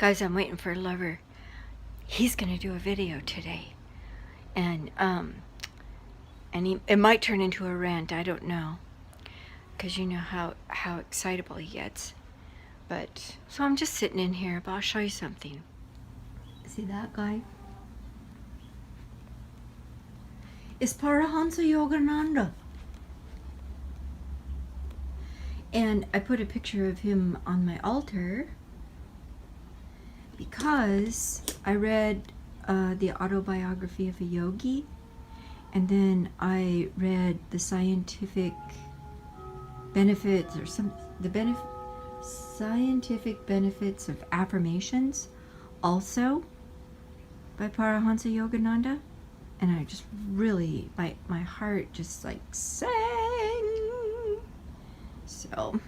Guys, I'm waiting for Lover. He's gonna do a video today, and it might turn into a rant. I don't know, cause you know how excitable he gets. But so I'm just sitting in here. But I'll show you something. See that guy? It's Parahansa Yogananda. And I put a picture of him on my altar because I read the autobiography of a yogi, and then I read the scientific benefits or scientific benefits of affirmations also by Paramahansa Yogananda, and I just really, my heart just like sang. So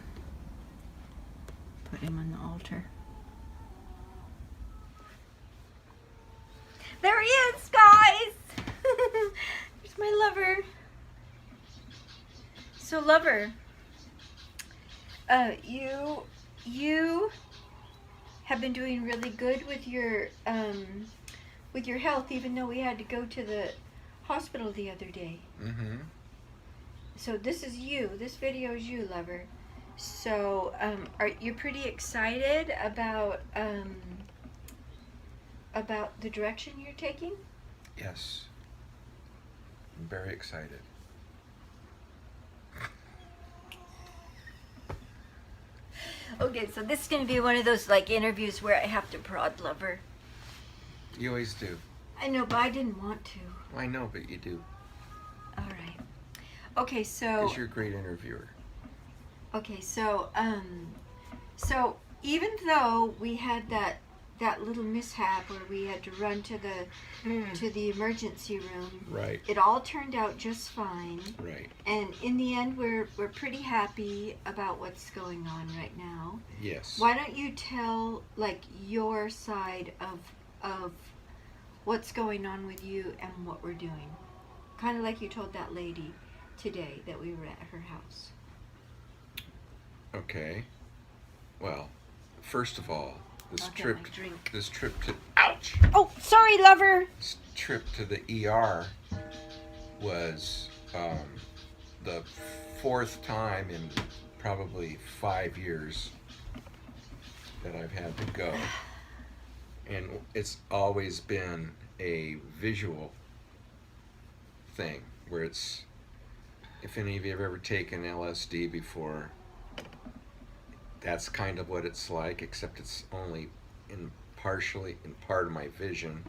put him on the altar. There he is, guys. There's my Lover. So Lover, you have been doing really good with your health, even though we had to go to the hospital the other day. Mm-hmm. So this is you. This video is you, Lover. So are you pretty excited about the direction you're taking? Yes. I'm very excited. Okay, so this is going to be one of those like interviews where I have to prod Lover. You always do. I know, but I didn't want to. I know, but you do. All right. Okay, so. Because you're a great interviewer. Okay, so so even though we had that little mishap where we had to run to the emergency room, Right. it all turned out just fine. Right. And in the end, we're pretty happy about what's going on right now. Yes. Why don't you tell like your side of what's going on with you and what we're doing? Kind of like you told that lady today that we were at her house. Okay. Well, first of all, this I'll get trip my drink. this trip to ouch. Oh, sorry, Lover. This trip to the ER was the fourth place in probably 5 years that I've had to go. And it's always been a visual thing where it's, if any of you have ever taken LSD before, that's kind of what it's like, except it's only in part of my vision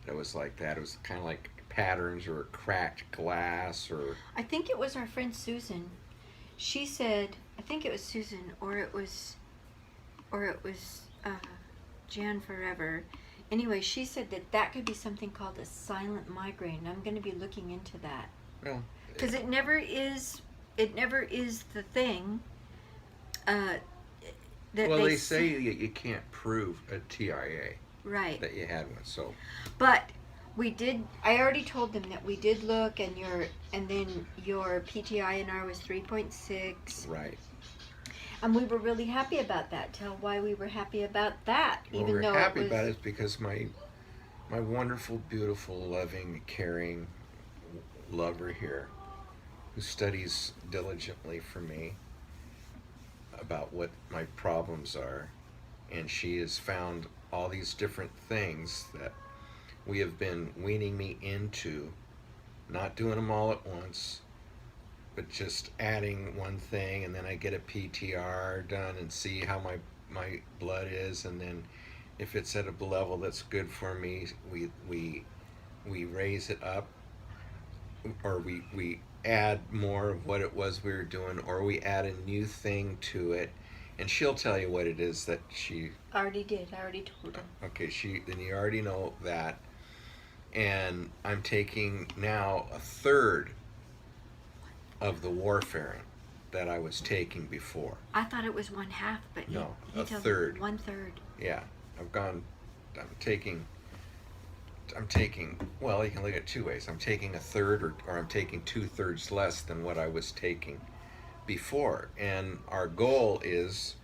that was like that. It was kind of like patterns or cracked glass or... I think it was our friend Susan. She said, I think it was Susan, or it was Jan Forever. Anyway, she said that could be something called a silent migraine. I'm going to be looking into that. Well, because it never is the thing. Well, they say you can't prove a TIA. Right. That you had one, so. But we did. I already told them that we did look, and then your PTINR was 3.6. Right. And we were really happy about that. Tell why we were happy about that, Well, even though we're happy it was, about it because my wonderful, beautiful, loving, caring Lover here, who studies diligently for me about what my problems are, and she has found all these different things that we have been weaning me into, not doing them all at once, but just adding one thing, and then I get a PTR done and see how my blood is, and then if it's at a level that's good for me, we raise it up, or we add more of what it was we were doing, or we add a new thing to it, and she'll tell you what it is that she already did. I already told her. Okay, then you already know that. And I'm taking now a third of the warfarin that I was taking before. I thought it was 1/2, but no, he a told third. me 1/3. Yeah, I'm taking, well, you can look at it two ways. I'm taking a third, or I'm taking 2/3 less than what I was taking before. And our goal is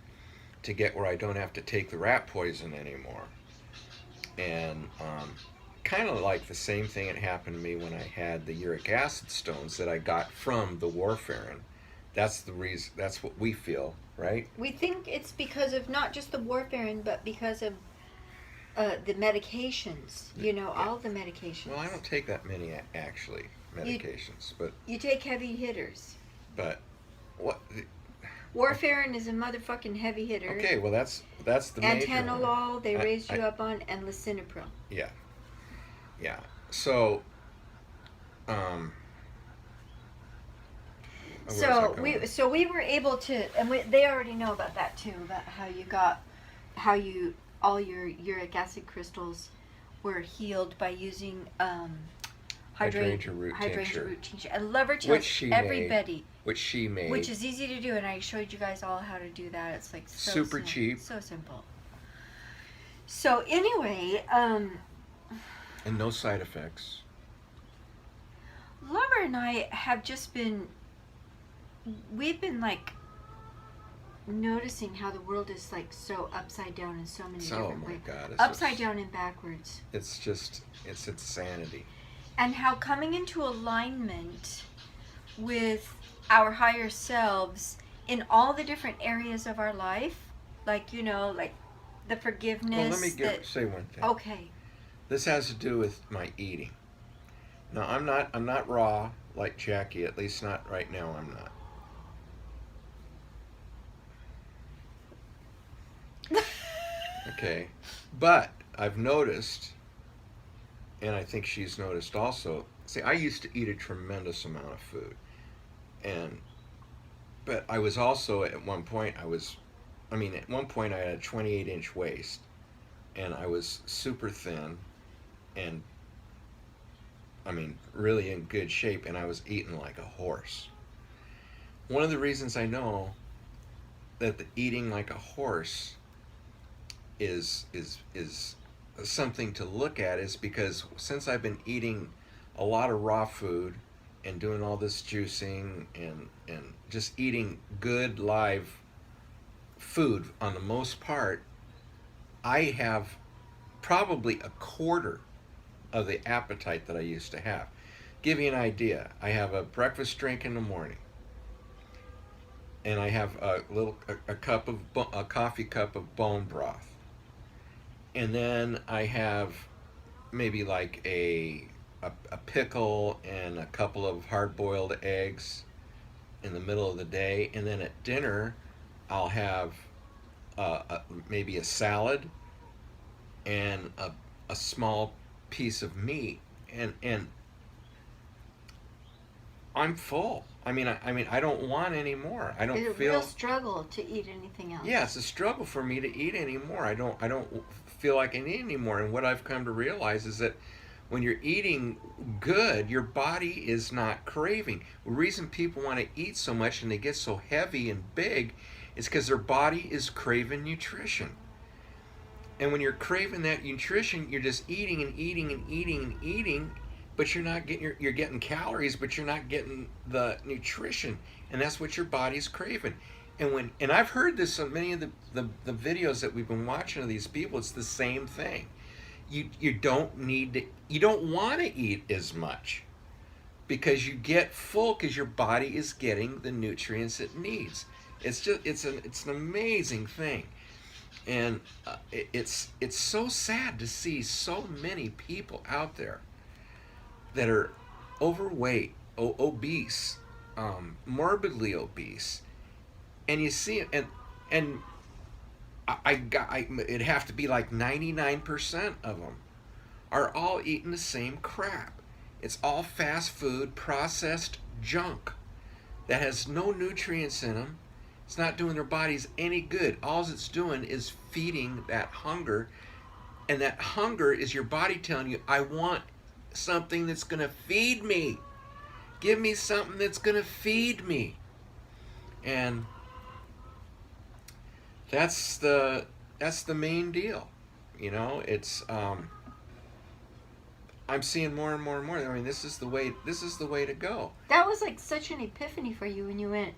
to get where I don't have to take the rat poison anymore. And kind of like the same thing that happened to me when I had the uric acid stones that I got from the warfarin. That's the reason. That's what we feel, right? We think it's because of not just the warfarin, but because of the medications. You know, Yeah. all the medications. Well, I don't take that many actually medications, but You take heavy hitters. what? Warfarin is a motherfucking heavy hitter. Okay, well that's the major one. Antanolol, they raised you I- up on, and lisinopril. Yeah, yeah. So, where was I So going? we were able to, and they already know about that too, about how you all your uric acid crystals were healed by using Hydrangea root hydrangea tincture. root tincture. And Lover Which tells she everybody, which she made. which is easy to do, and I showed you guys all how to do that. It's like so Super simple, cheap. so simple. So anyway, and no side effects. Lover and I have just been, we've been like noticing how the world is like so upside down in so many Oh different my ways. God! Upside down and backwards. It's just it's insanity. And how coming into alignment with our higher selves in all the different areas of our life, like, you know, like the forgiveness. Well, let me say one thing. Okay. This has to do with my eating. Now, I'm not raw like Jacquie. At least not right now. I'm not. Okay, but I've noticed, and I think she's noticed also. See, I used to eat a tremendous amount of food, but I was also at one point at one point I had a 28-inch waist, and I was super thin, and really in good shape, and I was eating like a horse. One of the reasons I know that the eating like a horse is something to look at is because since I've been eating a lot of raw food and doing all this juicing and just eating good live food on the most part, I have probably a quarter of the appetite that I used to have. Give you an idea, I have a breakfast drink in the morning, and I have a coffee cup of bone broth, and then I have maybe like a pickle and a couple of hard-boiled eggs in the middle of the day, and then at dinner I'll have maybe a salad and a small piece of meat, and I'm full. I don't want any more. I don't It's a feel real struggle to eat anything else. Yeah, it's a struggle for me to eat anymore. I don't feel like I need anymore. And what I've come to realize is that when you're eating good, your body is not craving. The reason people want to eat so much and they get so heavy and big is because their body is craving nutrition. And when you're craving that nutrition, you're just eating and eating and eating and eating, but you're not getting you're getting calories, but you're not getting the nutrition, and that's what your body's craving. And I've heard this on many of the videos that we've been watching of these people. It's the same thing. You don't want to eat as much because you get full because your body is getting the nutrients it needs. It's an amazing thing. And it's so sad to see so many people out there that are overweight, obese, morbidly obese, and you see it, and it'd have to be like 99% of them are all eating the same crap. It's all fast food, processed junk that has no nutrients in them. It's not doing their bodies any good. All it's doing is feeding that hunger. And that hunger is your body telling you, I want something that's going to feed me. Give me something that's going to feed me. And that's the main deal. You know, it's I'm seeing more and more and more. This is the way to go. That was like such an epiphany for you when you went,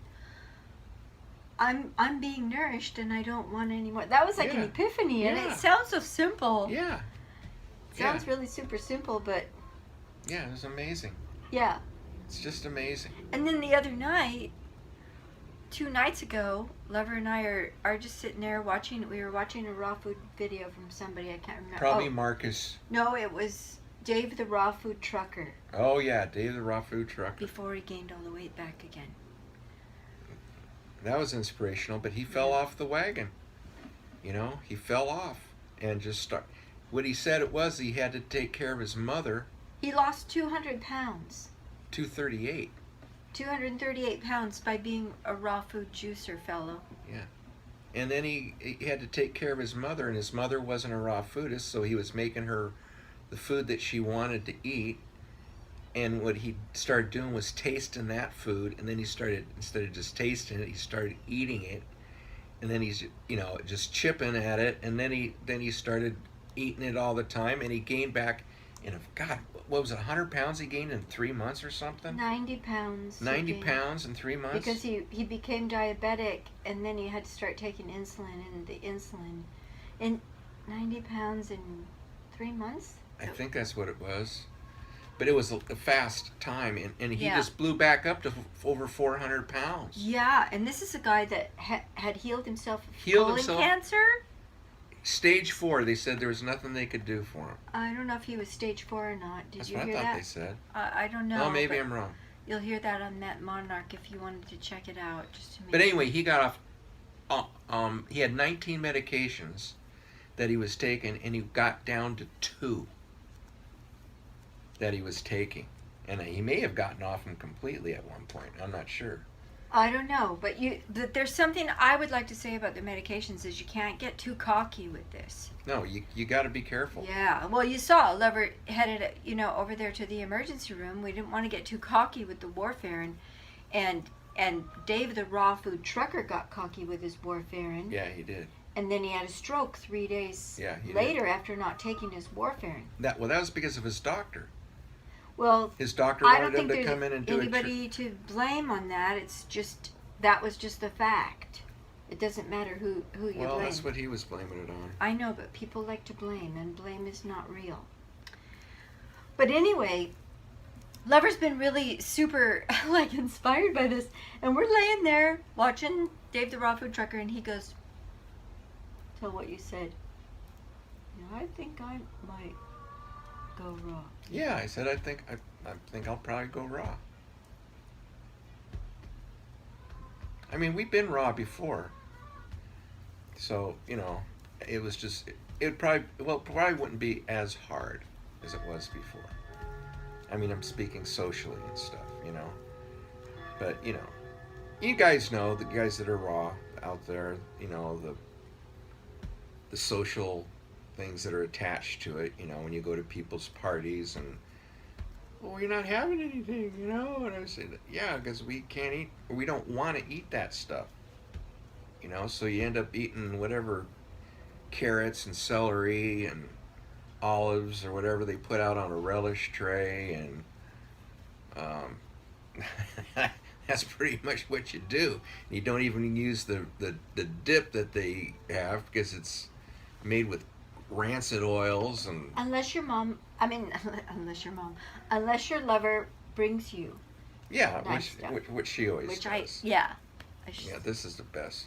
I'm being nourished and I don't want any more. That was like an Yeah. epiphany, and Yeah. it sounds so simple. Yeah. It sounds really super simple, but Yeah, it was amazing. yeah. It's just amazing. And then the other night, 2 nights ago, Lover and I are just sitting there watching. We were watching a raw food video from somebody, I can't remember. Probably Marcus. No, it was Dave the raw food trucker. Oh yeah, Dave the raw food trucker. Before he gained all the weight back again. That was inspirational, but he fell off the wagon. You know, he fell off and just start. What he said it was he had to take care of his mother. He lost 200 pounds. 238. 238 pounds by being a raw food juicer fellow. Yeah. And then he had to take care of his mother, and his mother wasn't a raw foodist, so he was making her the food that she wanted to eat. And what he started doing was tasting that food, and then he started, instead of just tasting it, he started eating it. And then he's, you know, just chipping at it, and then he started eating it all the time, and he gained back, God, what was it, 100 pounds he gained in 3 months or something? 90 pounds. 90 pounds in 3 months? Because he became diabetic, and then he had to start taking insulin, and the insulin, and 90 pounds in 3 months? I think that's what it was. But it was a fast time, and he Yeah. just blew back up to over 400 pounds. Yeah, and this is a guy that had healed himself of Healed colon himself? cancer. Stage 4, they said there was nothing they could do for him. I don't know if he was stage 4 or not. Did That's you what I hear thought that? they said. I don't know. Oh, maybe but I'm wrong. You'll hear that on that Monarch if you wanted to check it out. Just to make But anyway, he got off. He had 19 medications that he was taking, and he got down to 2 that he was taking. And he may have gotten off them completely at one point. I'm not sure. I don't know, but there's something I would like to say about the medications is you can't get too cocky with this. No, you got to be careful. Yeah, well, you saw Lover headed, over there to the emergency room. We didn't want to get too cocky with the warfarin, and Dave the raw food trucker got cocky with his warfarin. Yeah, he did. And then he had a stroke 3 days He later did. after not taking his warfarin. That was because of his doctor. Well, His doctor I don't wanted him think to there's come in and do anybody to blame on that. It's just that was just the fact. It doesn't matter who you blame. Well, that's what he was blaming it on. I know, but people like to blame, and blame is not real. But anyway, Lover's been really super inspired by this, and we're laying there watching Dave the raw food trucker, and he goes, "Tell what you said. I think I might go raw." Yeah, I said I think I'll probably go raw. I mean, we've been raw before, so it was just it probably wouldn't be as hard as it was before. I mean, I'm speaking socially and stuff, but you guys know, the guys that are raw out there, the social things that are attached to it, when you go to people's parties and, well, you're not having anything, and I say, yeah, because we can't eat, or we don't want to eat that stuff, so you end up eating whatever carrots and celery and olives or whatever they put out on a relish tray, and that's pretty much what you do. You don't even use the dip that they have because it's made with rancid oils and unless your lover brings you nice stuff. which she always does. Yeah, this is the best.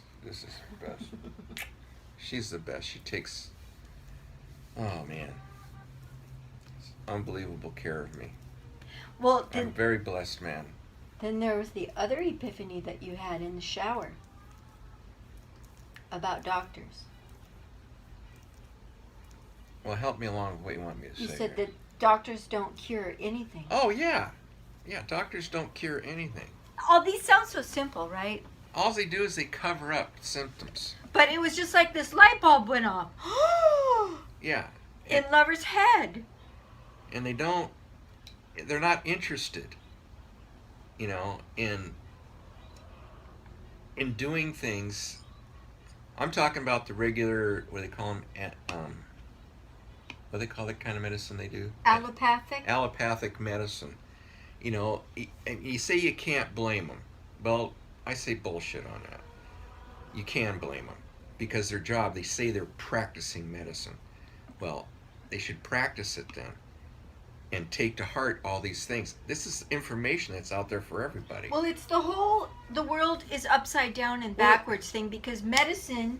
She's the best. She takes, oh man, unbelievable care of me. Well, I'm a very blessed man. Then there was the other epiphany that you had in the shower about doctors. Well, help me along with what you want me to say. You said here. that doctors don't cure anything. Oh yeah, doctors don't cure anything. All these sound so simple, right? All they do is they cover up symptoms. But it was just like this light bulb went off. Yeah. In Lover's head. And they're not interested, in doing things. I'm talking about the regular, what do they call them, what do they call that kind of medicine they do? Allopathic? Allopathic medicine. You say you can't blame them. Well, I say bullshit on that. You can blame them because their job, they say they're practicing medicine. Well, they should practice it then and take to heart all these things. This is information that's out there for everybody. Well, it's the world is upside down and backwards thing, because medicine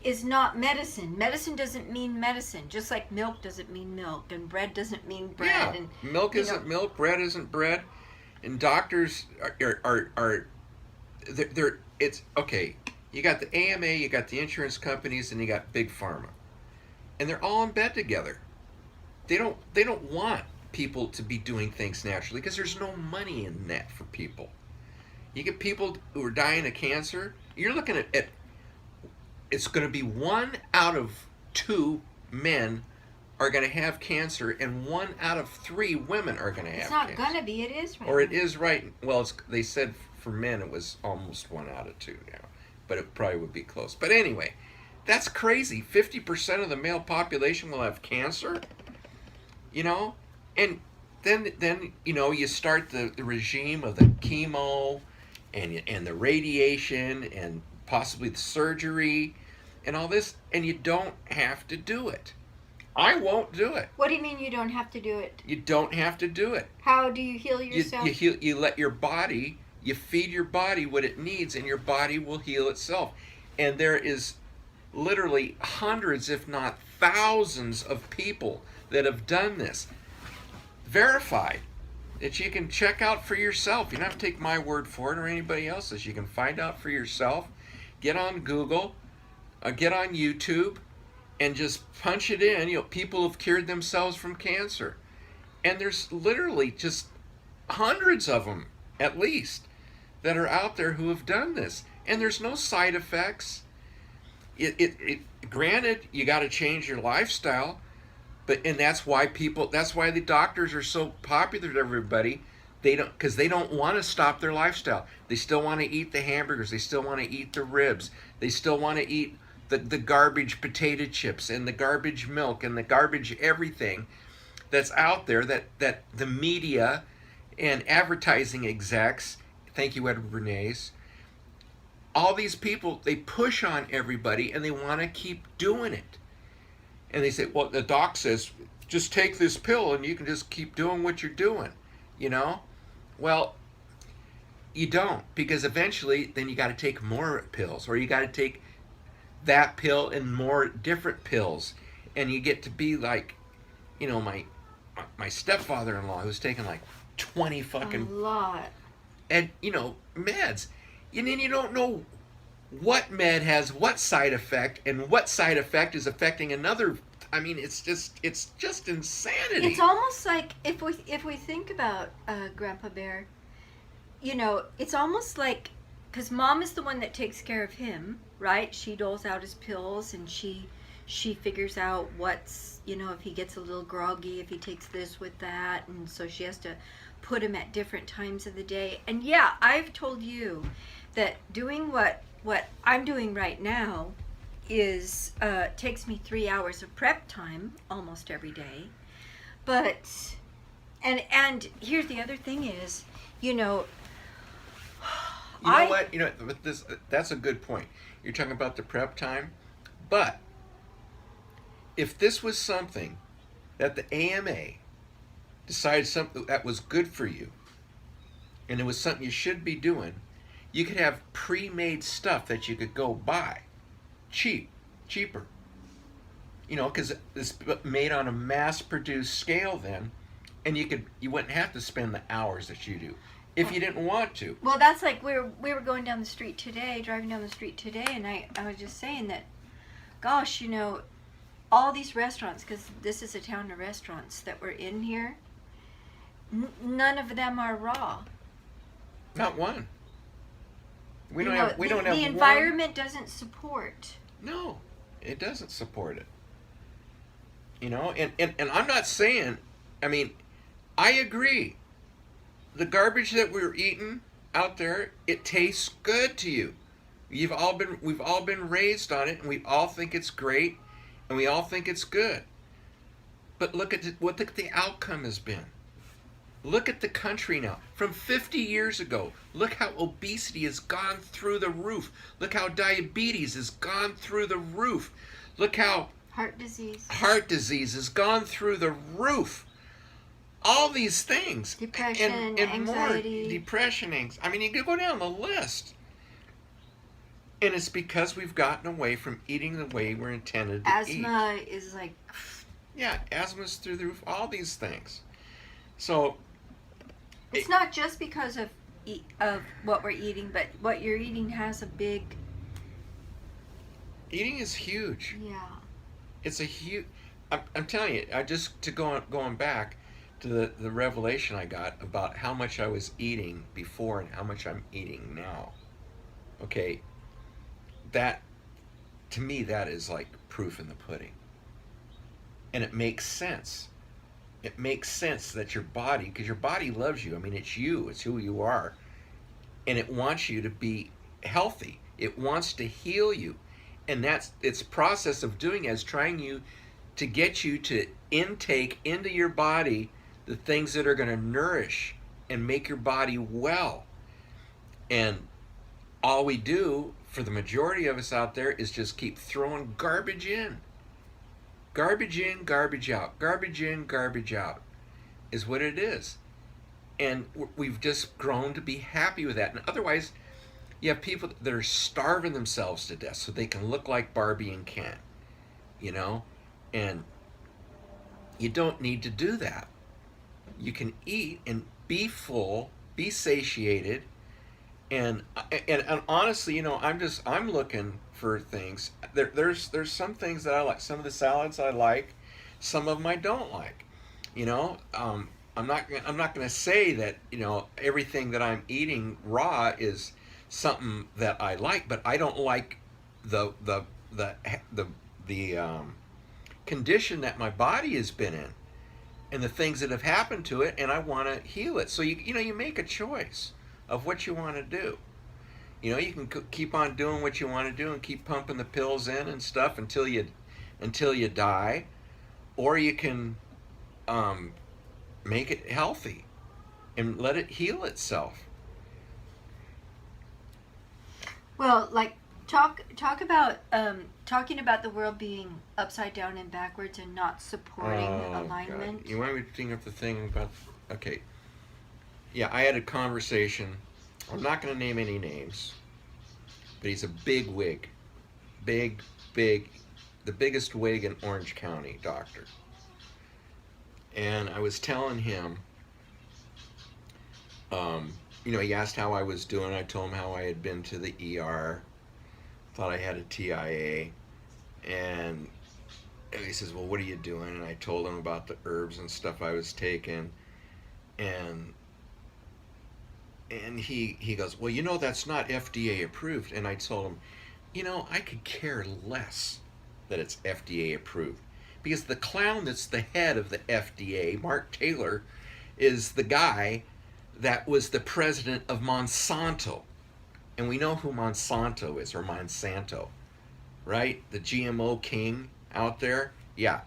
is not medicine. Medicine doesn't mean medicine, just like milk doesn't mean milk, and bread doesn't mean bread. Yeah, And milk isn't milk, bread isn't bread, and doctors are they're it's okay. You got the AMA, you got the insurance companies, and you got big pharma, and they're all in bed together. They don't want people to be doing things naturally because there's no money in that for people. You get people who are dying of cancer. You're looking at it's going to be 1 out of 2 men are going to have cancer, and 1 out of 3 women are going to have cancer. It's not going to be. It is right. Or it is right. Well, they said for men it was almost 1 out of 2 now, but it probably would be close. But anyway, that's crazy. 50% of the male population will have cancer. You know, and then you know, you start the regime of the chemo and the radiation and possibly the surgery and all this, and you don't have to do it. I won't do it. What do you mean you don't have to do it? You don't have to do it. How do you heal yourself? You let your body, you feed your body what it needs, and your body will heal itself. And there is literally hundreds, if not thousands, of people that have done this, verified, that you can check out for yourself. You don't have to take my word for it or anybody else's. You can find out for yourself. Get on Google, get on YouTube, and just punch it in. You know, people have cured themselves from cancer, and there's literally just hundreds of them at least that are out there who have done this, and there's no side effects. Granted, you got to change your lifestyle. And that's why the doctors are so popular to everybody. Because they don't want to stop their lifestyle. They still want to eat the hamburgers. They still want to eat the ribs. They still want to eat the garbage potato chips and the garbage milk and the garbage everything that's out there that the media and advertising execs, thank you, Edward Bernays, all these people, they push on everybody and they want to keep doing it. And they say, well, the doc says, just take this pill and you can just keep doing what you're doing, you know? Well, you don't, because eventually then you got to take more pills, or you got to take that pill and more different pills. And you get to be like, you know, my stepfather-in-law who's taking like 20 fucking... A lot. And, you know, meds. And then you don't know what med has what side effect, and what side effect is affecting another. I mean, it's just insanity. It's almost like if we think about Grandpa Bear, you know, it's almost like, because Mom is the one that takes care of him, right? She doles out his pills, and she figures out what's, you know, if he gets a little groggy, if he takes this with that, and so she has to put him at different times of the day. And yeah, I've told you that doing what I'm doing right now is takes me 3 hours of prep time almost every day. But and here's the other thing is, you know, what? You know, that's a good point. You're talking about the prep time, but if this was something that the AMA decided something that was good for you, and it was something you should be doing, you could have pre-made stuff that you could go buy, cheaper. You know, because it's made on a mass-produced scale then, and you wouldn't have to spend the hours that you do if you didn't want to. Well, that's like we were going down the street today, driving down the street today, and I was just saying that, gosh, you know, all these restaurants, because this is a town of restaurants that were in here, none of them are raw. Not one. We don't have the environment doesn't support. No, it doesn't support it. You know, and I'm not saying, I mean, I agree. The garbage that we're eating out there, it tastes good to you. We've all been raised on it, and we all think it's great, and we all think it's good. But look at what the outcome has been. Look at the country now. From 50 years ago, look how obesity has gone through the roof. Look how diabetes has gone through the roof. Look how Heart disease. heart disease has gone through the roof. All these things. Depression, and anxiety. more. Depression, anxiety. I mean, you can go down the list. And it's because we've gotten away from eating the way we're intended to eat. Asthma is like... Yeah, asthma's through the roof. All these things. So... It's not just because of what we're eating, but what you're eating has a big... Eating is huge. Yeah. It's a huge... I'm telling you, going back to the revelation I got about how much I was eating before and how much I'm eating now. Okay, that, to me, that is like proof in the pudding. And it makes sense. It makes sense that your body, because your body loves you. I mean, it's you. It's who you are. And it wants you to be healthy. It wants to heal you. And that's its process of doing it, is trying to get you to intake into your body the things that are going to nourish and make your body well. And all we do, for the majority of us out there, is just keep throwing garbage in. Garbage in, garbage out. Garbage in, garbage out is what it is. And we've just grown to be happy with that. And otherwise, you have people that are starving themselves to death so they can look like Barbie and Ken, you know? And you don't need to do that. You can eat and be full, be satiated, and honestly, you know, I'm looking for things. There's some things that I like. Some of the salads I like, some of them I don't like. You know, I'm not going to say that, you know, everything that I'm eating raw is something that I like, but I don't like the condition that my body has been in and the things that have happened to it, and I want to heal it. So you make a choice of what you want to do. You know, you can keep on doing what you want to do and keep pumping the pills in and stuff until you die, or you can make it healthy and let it heal itself. Well, like talk about talking about the world being upside down and backwards and not supporting alignment. God. You want me to think of the thing about? Okay. Yeah, I had a conversation. I'm not going to name any names, but he's a big wig, the biggest wig in Orange County, doctor. And I was telling him, you know, he asked how I was doing. I told him how I had been to the ER, thought I had a TIA, and he says, well, what are you doing? And I told him about the herbs and stuff I was taking, and he goes, well, you know, that's not FDA approved. And I told him, you know, I could care less that it's FDA approved, because the clown that's the head of the FDA, Mark Taylor, is the guy that was the president of Monsanto. And we know who Monsanto is, or Monsanto, right? The GMO king out there. Yeah,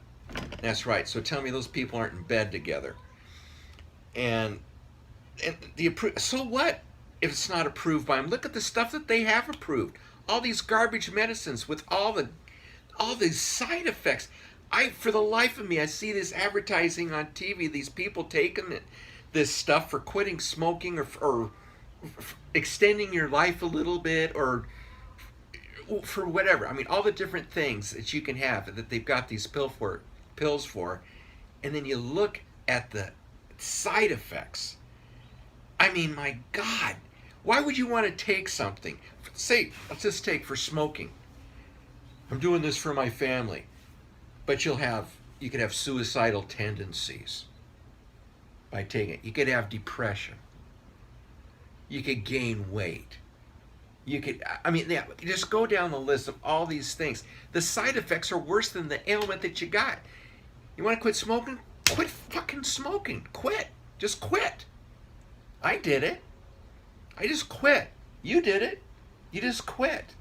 that's right. So tell me those people aren't in bed together. And so what if it's not approved by them? Look at the stuff that they have approved. All these garbage medicines with all these side effects. For the life of me, I see this advertising on TV, these people taking this stuff for quitting smoking or extending your life a little bit, or for whatever. I mean, all the different things that you can have that they've got these pills for. And then you look at the side effects. I mean, my God, why would you want to take something? Say, let's just take for smoking. I'm doing this for my family. But you could have suicidal tendencies by taking it. You could have depression. You could gain weight. Just go down the list of all these things. The side effects are worse than the ailment that you got. You want to quit smoking? Quit fucking smoking. Quit. Just quit. I did it. I just quit. You did it. You just quit.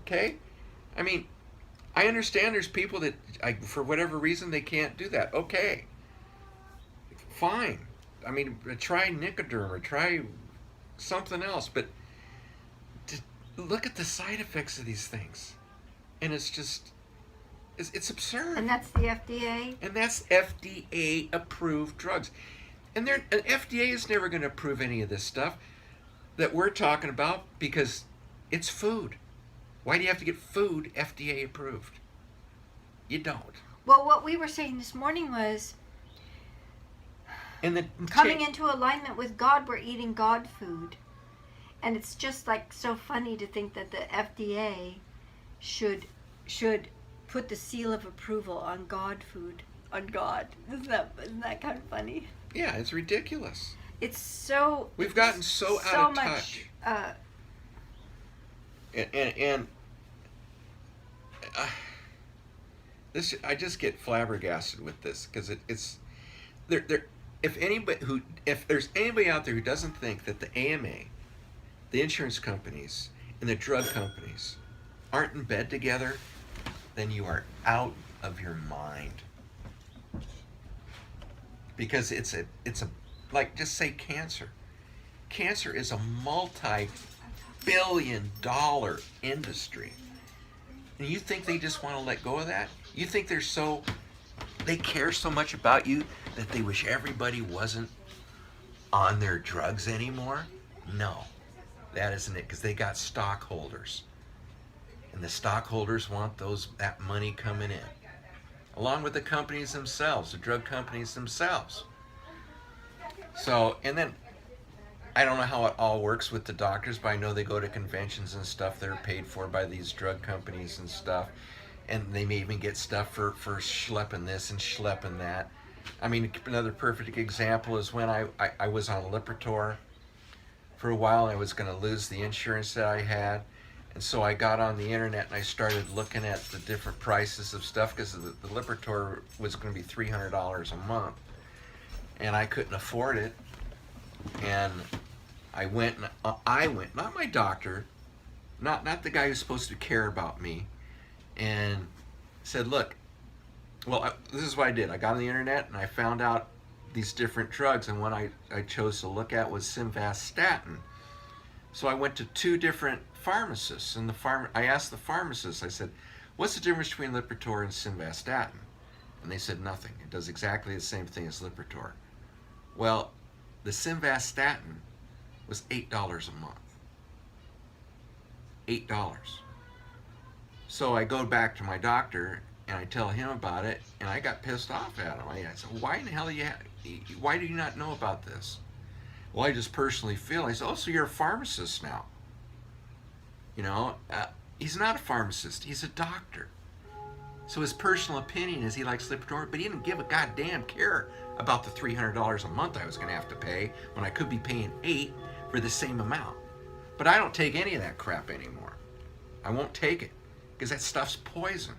Okay? I mean, I understand there's people that, for whatever reason, they can't do that. Okay. Fine. I mean, try Nicoderm or try something else. But to look at the side effects of these things, and it's just, it's absurd. And that's the FDA? And that's FDA approved drugs. And FDA is never going to approve any of this stuff that we're talking about because it's food. Why do you have to get food FDA approved? You don't. Well, what we were saying this morning was And the coming into alignment with God, we're eating God food. And it's just like so funny to think that the FDA should put the seal of approval on God food, on God. Isn't that kind of funny? Yeah, it's ridiculous. It's so... We've gotten so out of touch. And this, I just get flabbergasted with this because it's there. If there's anybody out there who doesn't think that the AMA, the insurance companies, and the drug companies aren't in bed together, then you are out of your mind. Because it's a like, just say cancer. Cancer is a multi-billion-dollar industry. And you think they just want to let go of that? You think they care so much about you that they wish everybody wasn't on their drugs anymore? No, that isn't it, because they got stockholders. And the stockholders want that money coming in, along with the companies themselves, the drug companies themselves. So, and then, I don't know how it all works with the doctors, but I know they go to conventions and stuff that are paid for by these drug companies and stuff. And they may even get stuff for schlepping this and schlepping that. I mean, another perfect example is when I was on Lipitor for a while, and I was going to lose the insurance that I had. And so I got on the internet and I started looking at the different prices of stuff, because the Lipitor was going to be $300 a month. And I couldn't afford it. And I went, not my doctor, not the guy who's supposed to care about me, and said, look, this is what I did. I got on the internet and I found out these different drugs, and one I chose to look at was simvastatin. So I went to two different pharmacists, and I asked the pharmacist, I said, what's the difference between Lipitor and simvastatin? And they said nothing. It does exactly the same thing as Lipitor. Well, the simvastatin was $8 a month. $8. So I go back to my doctor and I tell him about it, and I got pissed off at him. I said, why in the hell why do you not know about this? Well, I just personally feel. I said, oh, so you're a pharmacist now. You know, he's not a pharmacist, he's a doctor. So his personal opinion is he likes Lipitor, but he didn't give a goddamn care about the $300 a month I was going to have to pay when I could be paying $8 for the same amount. But I don't take any of that crap anymore. I won't take it, because that stuff's poison.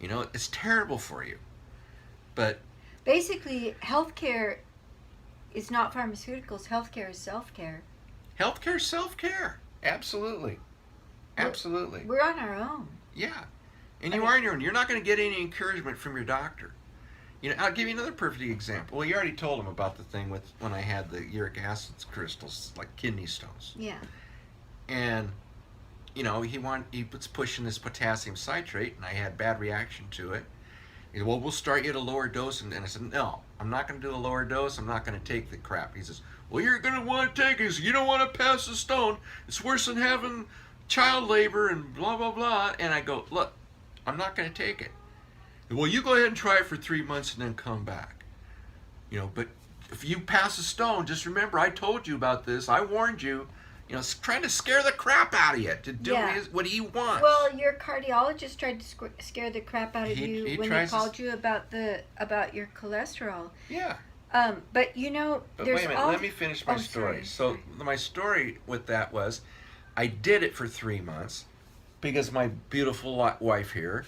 You know, it's terrible for you. But basically, healthcare is not pharmaceuticals. Healthcare is self-care. Healthcare is self-care. Absolutely. Absolutely. We're on our own. Yeah. And you are on your own. You're not going to get any encouragement from your doctor. You know, I'll give you another perfect example. Well, you already told him about the thing with when I had the uric acid crystals, like kidney stones. Yeah. And, you know, he was pushing this potassium citrate, and I had bad reaction to it. He said, well, we'll start you at a lower dose. And I said, no, I'm not going to do a lower dose. I'm not going to take the crap. He says, well, you're going to want to take it. He says, you don't want to pass the stone. It's worse than having child labor and blah, blah, blah. And I go, look, I'm not going to take it. Well, you go ahead and try it for 3 months and then come back. You know, but if you pass a stone, just remember I told you about this. I warned you. You know, trying to scare the crap out of you to do what he wants. Well, your cardiologist tried to scare the crap out of you when he called you about your cholesterol. Yeah. But you know, but wait a minute. Let me finish my story. So my story with that was, I did it for 3 months because my beautiful wife here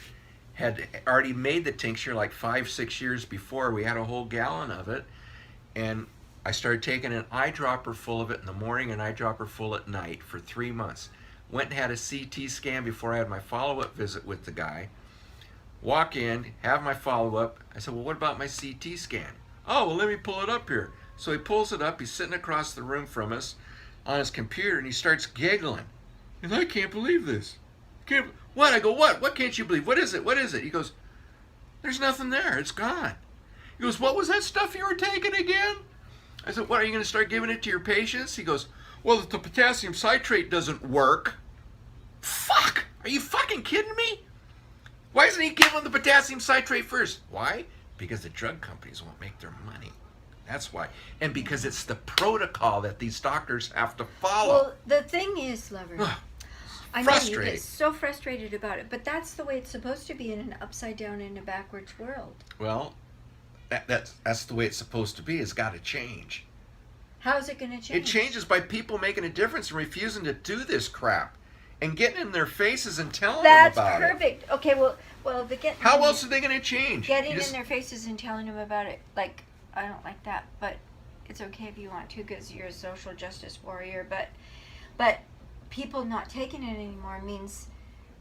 had already made the tincture like 5-6 years before. We had a whole gallon of it, and I started taking an eyedropper full of it in the morning and an eyedropper full at night for 3 months. Went and had a CT scan before I had my follow-up visit with the guy. Walk in, have my follow-up. I said, well, what about my CT scan? Oh, well, let me pull it up here. So he pulls it up. He's sitting across the room from us on his computer, and he starts giggling. And I can't believe this. What? I go, what? What can't you believe? What is it? What is it? He goes, there's nothing there. It's gone. He goes, what was that stuff you were taking again? I said, what, are you going to start giving it to your patients? He goes, well, if the potassium citrate doesn't work. Fuck! Are you fucking kidding me? Why isn't he giving the potassium citrate first? Why? Because the drug companies won't make their money. That's why. And because it's the protocol that these doctors have to follow. Well, the thing is, lover, I know you Frustrating. get so frustrated about it, but that's the way it's supposed to be in an upside down and a backwards world. Well, that's the way it's supposed to be. It's got to change. How is it going to change? It changes by people making a difference and refusing to do this crap and getting in their faces and telling That's them about it. perfect. Okay, well, How else are they going to change? Getting in their faces and telling them about it, like, I don't like that, but it's okay if you want to because you're a social justice warrior. But people not taking it anymore means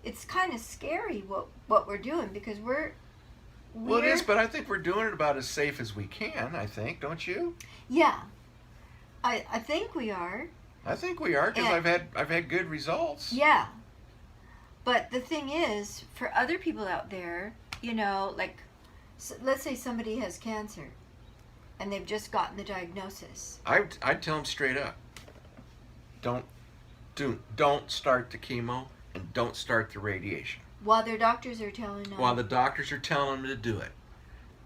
it's kind of scary what we're doing because we're Well, it is, but I think we're doing it about as safe as we can. I think, don't you? Yeah, I think we are. I think we are because I've had good results. Yeah, but the thing is, for other people out there, you know, like, let's say somebody has cancer, and they've just gotten the diagnosis. I'd tell them straight up, don't start the chemo and don't start the radiation. While their doctors are telling them. While the doctors are telling them to do it.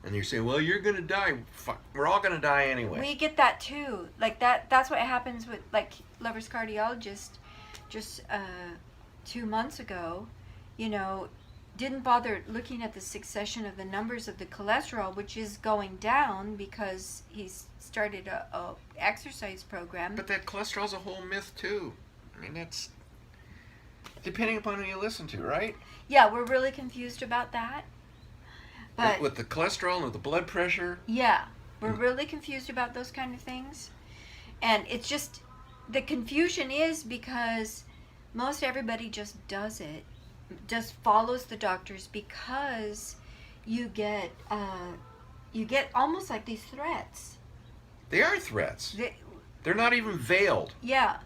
And you're saying, well, you're going to die. Fuck, we're all going to die anyway. We get that too. Like that's what happens with, like, Lover's cardiologist just 2 months ago, you know, didn't bother looking at the succession of the numbers of the cholesterol, which is going down because he's started a exercise program. But that cholesterol's a whole myth too. I mean, that's depending upon who you listen to, right? Yeah, we're really confused about that. But with the cholesterol and with the blood pressure. Yeah, we're really confused about those kind of things. And it's just, the confusion is because most everybody just does it, just follows the doctors because you get almost like these threats. They are threats. They're not even veiled. Yeah.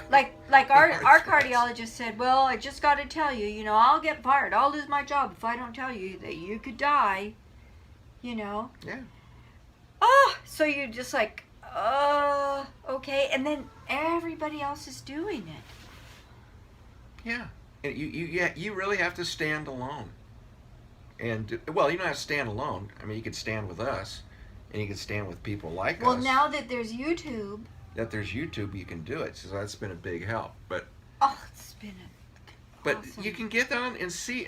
Like our cardiologist said, well, I just got to tell you, you know, I'll get fired. I'll lose my job if I don't tell you that you could die, you know. Yeah. Oh, so you're just like, okay. And then everybody else is doing it. Yeah. And you really have to stand alone. And, well, you don't have to stand alone. I mean, you could stand with us, and you could stand with people like us. Well, now that there's YouTube. You can do it. So that's been a big help. But it's been But awesome. you can get on and see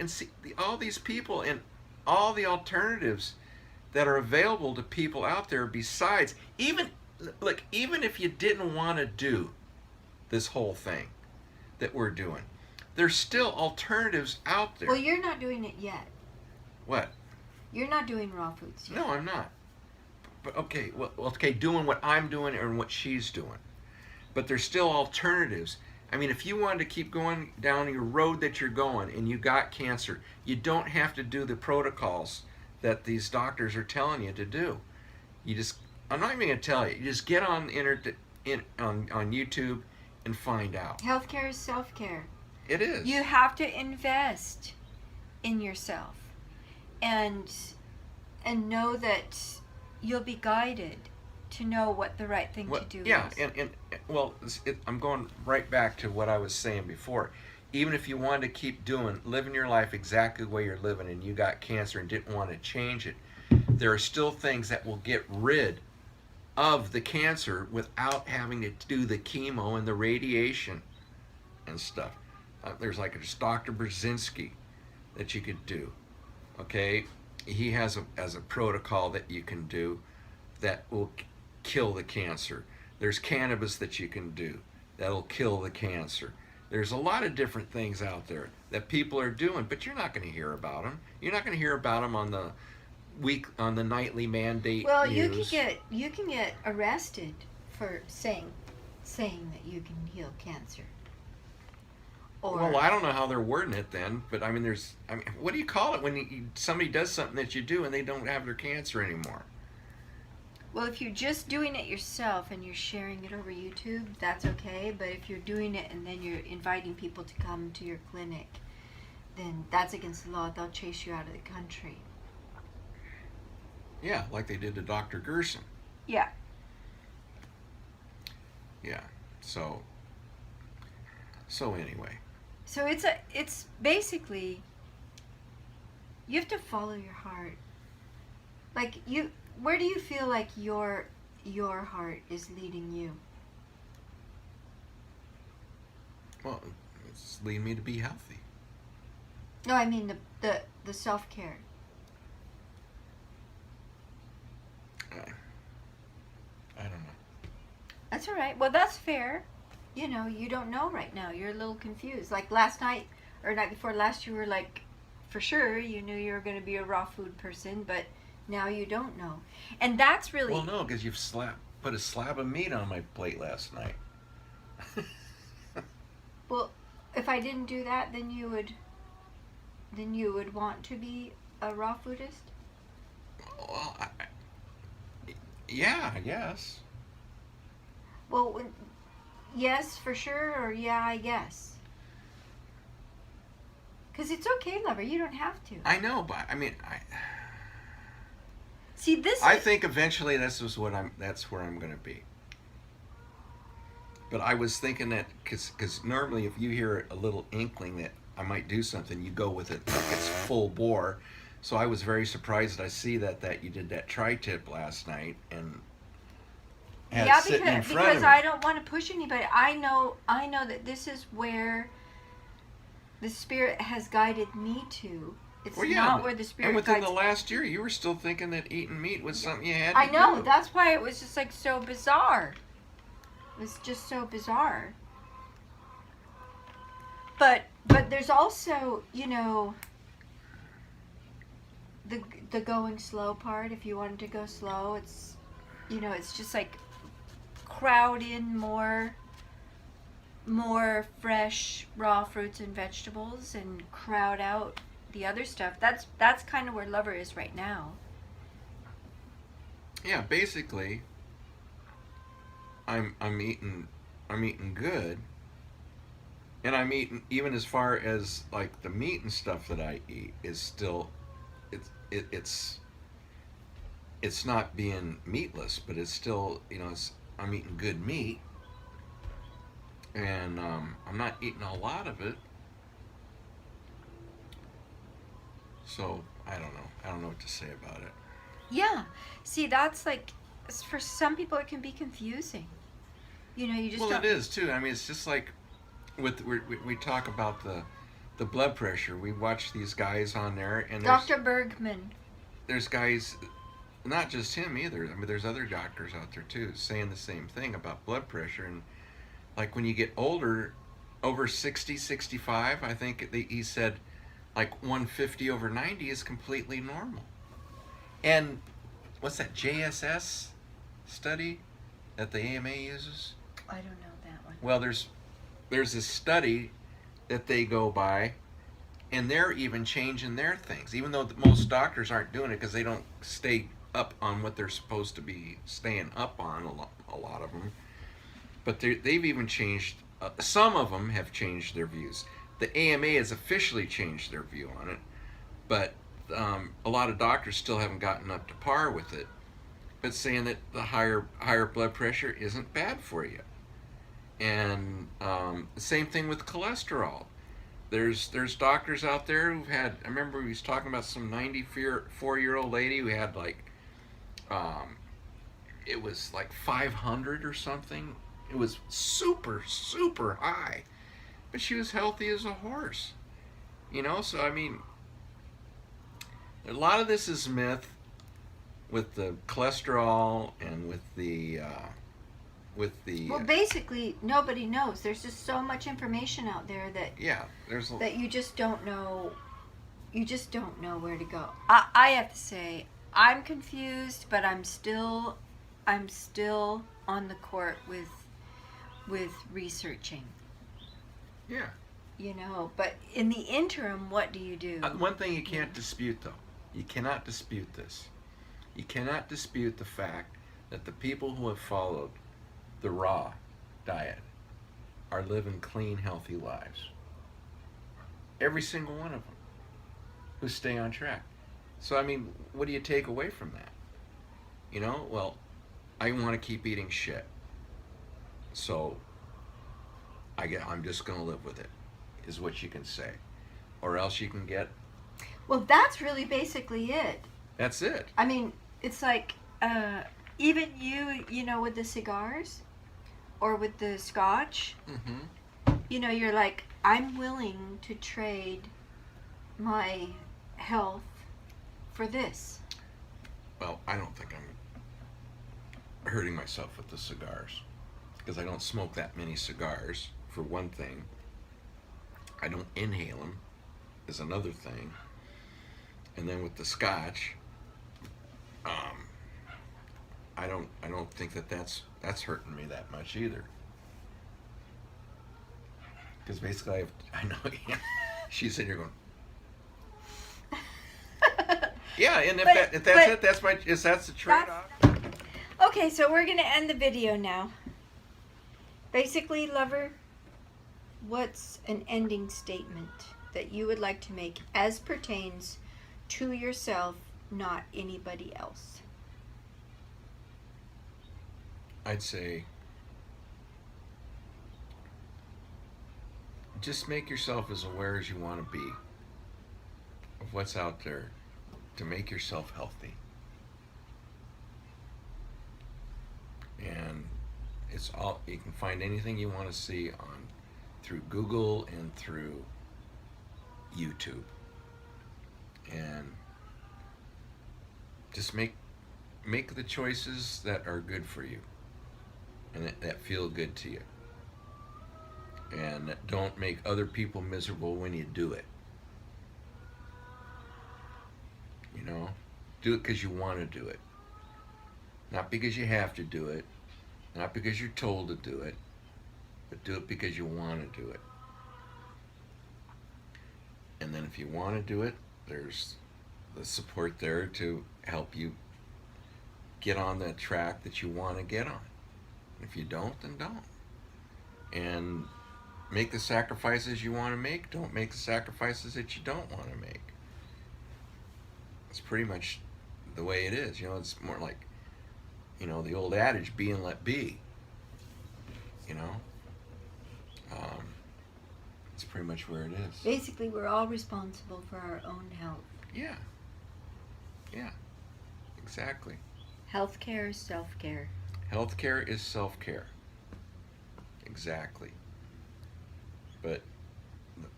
all these people and all the alternatives that are available to people out there. Besides, even if you didn't want to do this whole thing that we're doing, there's still alternatives out there. Well, you're not doing it yet. What? You're not doing raw foods yet. No, I'm not. But okay, doing what I'm doing and what she's doing. But there's still alternatives. I mean, if you wanted to keep going down your road that you're going and you got cancer, you don't have to do the protocols that these doctors are telling you to do. I'm not even going to tell you. You just get on on YouTube and find out. Healthcare is self-care. It is. You have to invest in yourself and know that you'll be guided to know what the right thing to do is. I'm going right back to what I was saying before. Even if you wanted to keep living your life exactly the way you're living and you got cancer and didn't want to change it, there are still things that will get rid of the cancer without having to do the chemo and the radiation and stuff. There's Dr. Brzezinski that you could do. Okay? He has a protocol that you can do that will kill the cancer. There's cannabis that you can do that'll kill the cancer. There's a lot of different things out there that people are doing, but you're not going to hear about them. You're not going to hear about them on the nightly mandate news. You can get arrested for saying that you can heal cancer. Well, I don't know how they're wording it then, but I mean, what do you call it when somebody does something that you do and they don't have their cancer anymore? Well, if you're just doing it yourself and you're sharing it over YouTube, that's okay. But if you're doing it and then you're inviting people to come to your clinic, then that's against the law. They'll chase you out of the country. Yeah, like they did to Dr. Gerson. Yeah. Yeah. So anyway. So it's basically, you have to follow your heart. Like, where do you feel like your heart is leading you? Well, it's leading me to be healthy. No, I mean the self-care. I don't know. That's all right. Well, that's fair. You know, you don't know right now. You're a little confused. Like last night or night before last, you were like, for sure, you knew you were going to be a raw food person, but now you don't know. And that's really... Well, no, because you've put a slab of meat on my plate last night. Well, if I didn't do that, then you would want to be a raw foodist? Well, yeah, I guess. Well, yes, for sure, or yeah, I guess. Because it's okay, lover. You don't have to. I know, but I mean, See, this I is... think eventually that's where I'm going to be. But I was thinking that because normally if you hear a little inkling that I might do something, you go with it like it's full bore. So I was very surprised I see that you did that tri-tip last night and had it sitting in front of because me. I don't want to push anybody. I know that this is where the Spirit has guided me to. It's not where the Spirit and within guides the last year, you were still thinking that eating meat was something you had to I know. do. That's why it was just like so bizarre. It was just so bizarre. But there's also, you know, the going slow part. If you wanted to go slow, it's, you know, it's just like crowd in more fresh raw fruits and vegetables and crowd out the other stuff. That's kind of where Lover is right now. Yeah, basically, I'm eating good, and I'm eating, even as far as like the meat and stuff that I eat is still, it's not being meatless, but it's still, you know, I'm eating good meat, and I'm not eating a lot of it. So I don't know what to say about it. Yeah. See, that's like, for some people it can be confusing. You know, you just Well, don't... it is too. I mean, it's just like we talk about the blood pressure. We watch these guys on there, and Dr. Bergman. there's guys, not just him either. I mean, there's other doctors out there too saying the same thing about blood pressure. And like when you get older, over 60, 65, I think he said like 150 over 90 is completely normal. And what's that JSS study that the AMA uses? I don't know that one. Well, there's a study that they go by, and they're even changing their things, even though most doctors aren't doing it because they don't stay up on what they're supposed to be staying up on, a lot of them. But they've even changed, some of them have changed their views. The AMA has officially changed their view on it, but a lot of doctors still haven't gotten up to par with it, but saying that the higher blood pressure isn't bad for you. And the same thing with cholesterol. There's doctors out there who've had, I remember he was talking about some 94-year-old lady who had like, it was like 500 or something. It was super, super high. But she was healthy as a horse. You know, so I mean, a lot of this is myth with the cholesterol and with the Well, basically, nobody knows. There's just so much information out there that that you just don't know. You just don't know where to go. I have to say, I'm confused, but I'm still on the court with researching. Yeah. You know, but in the interim, what do you do? One thing you can't dispute, though, you cannot dispute this. You cannot dispute the fact that the people who have followed the raw diet are living clean, healthy lives. Every single one of them who stay on track. So, I mean, what do you take away from that? You know, well, I want to keep eating shit. So, I'm just going to live with it, is what you can say. Or else you can get. Well, that's really basically it. That's it. I mean, it's like, even you know, with the cigars or with the scotch, you know, you're like, I'm willing to trade my health for this. Well, I don't think I'm hurting myself with the cigars, because I don't smoke that many cigars, for one thing. I don't inhale them, is another thing. And then with the scotch, I don't think that's hurting me that much either. Because basically, I know she's sitting here going, yeah, and if that's the trade-off. Okay, so we're gonna end the video now. Basically, lover, what's an ending statement that you would like to make as pertains to yourself, not anybody else? I'd say just make yourself as aware as you want to be of what's out there to make yourself healthy. And it's all, you can find anything you want to see on through Google and through YouTube. And just make the choices that are good for you and that feel good to you. And don't make other people miserable when you do it. You know, do it because you want to do it. Not because you have to do it. Not because you're told to do it. But do it because you want to do it. And then if you want to do it, there's the support there to help you get on that track that you want to get on. If you don't, then don't. And make the sacrifices you want to make. Don't make the sacrifices that you don't want to make. It's pretty much the way it is. You know, it's more like, you know, the old adage, be and let be. You know? It's pretty much where it is. Basically, we're all responsible for our own health. Yeah. Yeah. Exactly. Healthcare is self-care. Healthcare is self-care. Exactly. But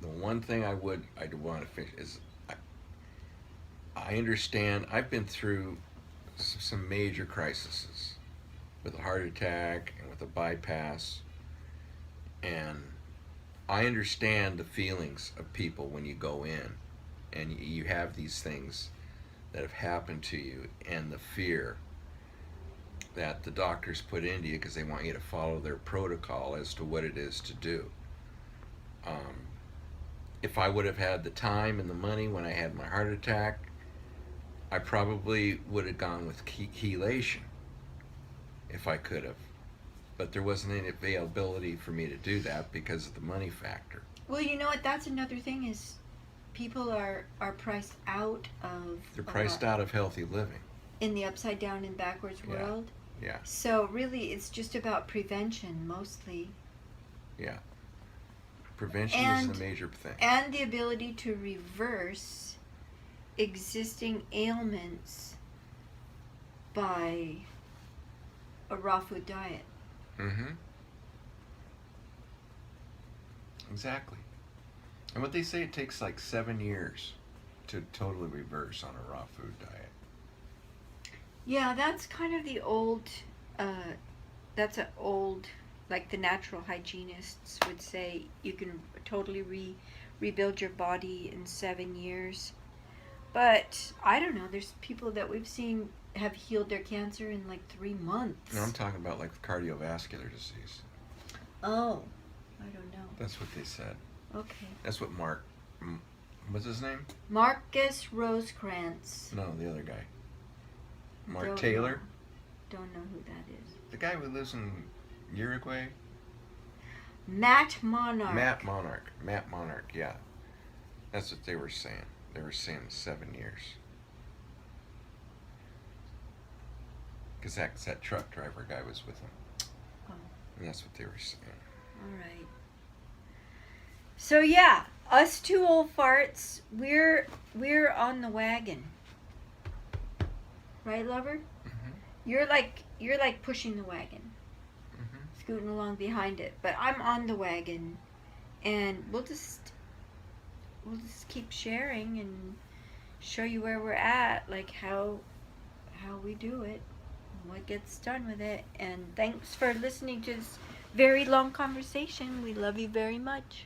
the one thing I want to finish is I understand. I've been through some major crises with a heart attack and with a bypass, and I understand the feelings of people when you go in and you have these things that have happened to you, and the fear that the doctors put into you because they want you to follow their protocol as to what it is to do. If I would have had the time and the money when I had my heart attack, I probably would have gone with chelation if I could have. But there wasn't any availability for me to do that because of the money factor. Well, you know what? That's another thing is people are priced out of... They're priced out of healthy living. In the upside down and backwards world. Yeah. So really, it's just about prevention mostly. Yeah. Prevention is the major thing. And the ability to reverse existing ailments by a raw food diet. Mm-hmm. Exactly. And what they say, it takes like 7 years to totally reverse on a raw food diet. Yeah, that's kind of the old, that's an old, like the natural hygienists would say, you can totally rebuild your body in 7 years. But I don't know, there's people that we've seen have healed their cancer in like 3 months. No, I'm talking about like cardiovascular disease. Oh, I don't know. That's what they said. Okay. That's what what's his name? Marcus Rosecrans. No, the other guy. Mark Don't Taylor? know. Don't know who that is. The guy who lives in Uruguay? Matt Monarch. Matt Monarch, yeah. That's what they were saying. They were saying 7 years. Because that truck driver guy was with him. Oh. And that's what they were saying. All right. So yeah, us two old farts, we're on the wagon. Right, lover? Mm-hmm. You're like pushing the wagon. Mm-hmm. Scooting along behind it, but I'm on the wagon, and we'll just keep sharing and show you where we're at, like how we do it, what gets done with it. And thanks for listening to this very long conversation. We love you very much.